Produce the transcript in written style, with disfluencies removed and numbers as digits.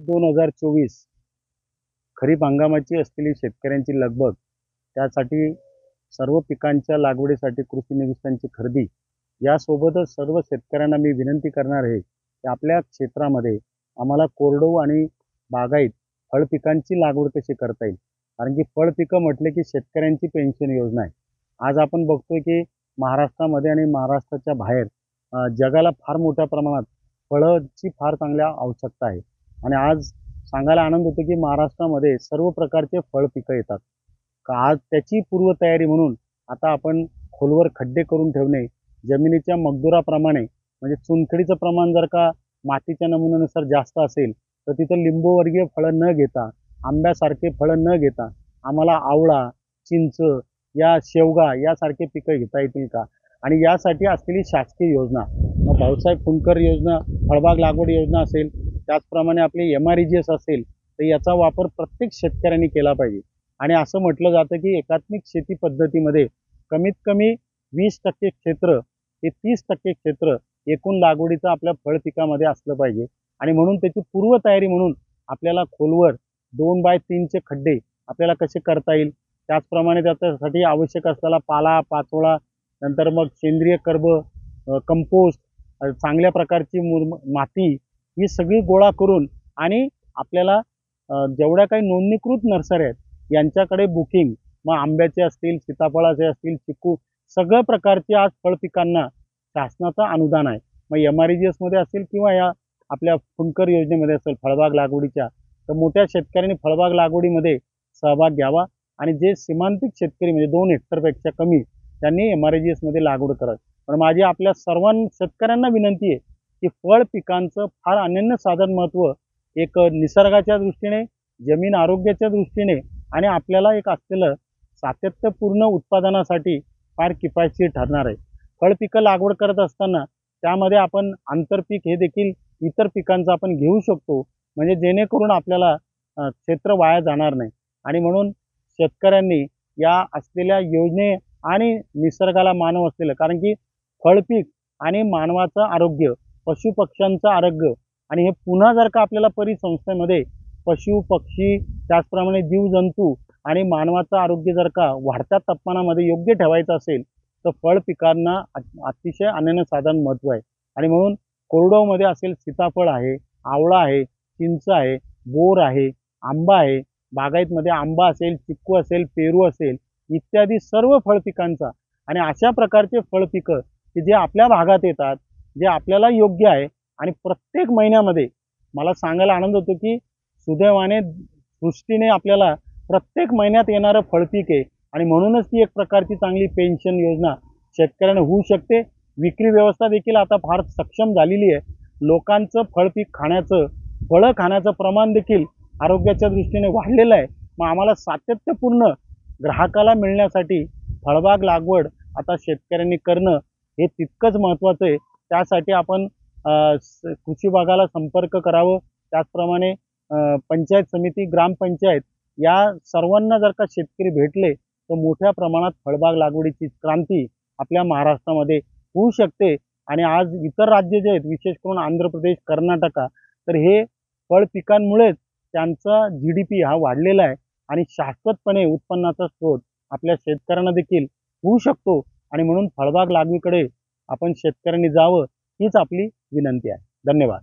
2024 खरीप हंगामाची असलेली शेतकऱ्यांची लगबग, त्यासाठी सर्व पिकांच्या लागवडीसाठी कृषी निविष्ठांची खरेदी, यासोबतच सर्व शेतकऱ्यांना मी विनंती करणार आहे की आपल्या क्षेत्रामध्ये आम्हाला कोरडवाहू आणि बागायत फळपिकांची लागवड कशी करता येईल. कारण की फळपिकं म्हटले की शेतकऱ्यांची पेन्शन योजना आहे. आज आपण बघतोय की महाराष्ट्रामध्ये आणि महाराष्ट्राच्या बाहेर जगाला फार मोठ्या प्रमाणात फळांची फार चांगल्या आवश्यकता आहे. आणि आज सांगायला आनंद होतो की महाराष्ट्रामध्ये सर्व प्रकारचे फळ पिकं येतात. आज त्याची पूर्वतयारी म्हणून आता आपण खोलवर खड्डे करून ठेवणे, जमिनीच्या मगदुराप्रमाणे म्हणजे चुनखडीचं प्रमाण जर का मातीच्या नमुन्यानुसार जास्त असेल तर तिथं लिंबूवर्गीय फळं न घेता, आंब्यासारखे फळं न घेता आम्हाला आवळा, चिंच, या शेवगा यासारखे पिकं घेता येतील का? आणि यासाठी असलेली शासकीय योजना, मग भाऊसाहेब फुंडकर योजना, फळबाग लागवड योजना असेल, त्याचप्रमाणे आपली MREGS असेल, तर याचा वापर प्रत्येक शेतकऱ्यांनी केला पाहिजे. आणि असं म्हटलं जातं की एकात्मिक शेती पद्धतीमध्ये कमीत कमी 20% क्षेत्र ते 30% क्षेत्र एकूण लागवडीचं आपल्या फळ पिकामध्ये असलं पाहिजे. आणि म्हणून त्याची पूर्वतयारी म्हणून आपल्याला खोलवर 2x3चे खड्डे आपल्याला कसे करता येईल, त्याचप्रमाणे त्याच्यासाठी आवश्यक असलेला पाला, पाचोळा, नंतर मग सेंद्रिय कर्ब, कंपोस्ट, चांगल्या प्रकारची माती ही सगळी गोळा करून आणि आपल्याला जेवढ्या काही नोंदणीकृत नर्सऱ्या आहेत यांच्याकडे बुकिंग, मग आंब्याचे असतील, सीताफळाचे असतील, चिकू, सगळ्या प्रकारचे आज फळपिकांना शासनाचं अनुदान आहे. मग MREGS मध्ये असेल किंवा या आपल्या फुंडकर योजनेमध्ये असेल फळबाग लागवडीच्या, तर मोठ्या शेतकऱ्यांनी फळबाग लागवडीमध्ये सहभाग घ्यावा. आणि जे सीमांतिक शेतकरी म्हणजे 2 हेक्टरपेक्षा कमी त्यांनी MREGS मध्ये लागवड करावी. पण माझी आपल्या सर्व शेतकऱ्यांना विनंती आहे की फळ पिकांचं फार अनन्यसाधारण महत्त्व एक निसर्गाच्या दृष्टीने, जमीन आरोग्याच्या दृष्टीने आणि आपल्याला एक असलेलं सातत्यपूर्ण उत्पादनासाठी फार किफायतशीर ठरणार आहे. फळपिकं लागवड करत असताना त्यामध्ये आपण आंतरपीक हे देखील इतर पिकांचं आपण घेऊ शकतो, म्हणजे जेणेकरून आपल्याला क्षेत्र वाया जाणार नाही. आणि म्हणून शेतकऱ्यांनी या असलेल्या योजने आणि निसर्गाला मानव असलेलं, कारण की फळपीक आणि मानवाचं आरोग्य, पशुपक्ष्यांचं आरोग्य, आणि हे पुन्हा जर का आपल्याला परिसंस्थेमध्ये पशु पक्षी त्याचप्रमाणे जीवजंतू आणि मानवाचं आरोग्य जर का वाढत्या तापमानामध्ये योग्य ठेवायचं असेल तर फळ पिकांना अतिशय अनन्यसाधारण महत्त्व आहे. आणि म्हणून कोरडवाहूमध्ये असेल सीताफळ आहे, आवळा आहे, चिंच आहे, बोर आहे, आंबा आहे, बागायतमध्ये आंबा असेल, चिक्कू असेल, पेरू असेल, इत्यादी सर्व फळपिकांचा आणि अशा प्रकारचे फळपिकं की जे आपल्या भागात येतात, जे आपल्याला योग्य आहे. आणि प्रत्येक महिन्यामध्ये मला सांगायला आनंद होतो की सुदैवाने दृष्टीने आपल्याला प्रत्येक महिन्यात येणारं फळपीक आहे. आणि म्हणूनच ती एक प्रकारची चांगली पेन्शन योजना शेतकऱ्यांना होऊ शकते. विक्री व्यवस्था देखील आता फार सक्षम झालेली आहे. लोकांचं फळपीक खाण्याचं, फळं खाण्याचं प्रमाण देखील आरोग्याच्या दृष्टीने वाढलेलं आहे. मग आम्हाला सातत्यपूर्ण ग्राहकाला मिळण्यासाठी फळबाग लागवड आता शेतकऱ्यांनी करणं हे तितकंच महत्त्वाचं आहे. त्यासाठी आपण कृषी विभागाला संपर्क करावं. त्याचप्रमाणे पंचायत समिती, ग्रामपंचायत या सर्वांना जर का शेतकरी भेटले तर मोठ्या प्रमाणात फळबाग लागवडीची क्रांती आपल्या महाराष्ट्रामध्ये होऊ शकते. आणि आज इतर राज्य जे आहेत, विशेष करून आंध्र प्रदेश, कर्नाटका, तर हे फळ पिकांमुळेच त्यांचा GDP हा वाढलेला आहे. आणि शाश्वतपणे उत्पन्नाचा स्रोत आपल्या शेतकऱ्यांना देखील होऊ शकतो. आणि म्हणून फळबाग लागवडीकडे आपण शेतकऱ्यांनी जावं हीच आपली विनंती आहे. धन्यवाद.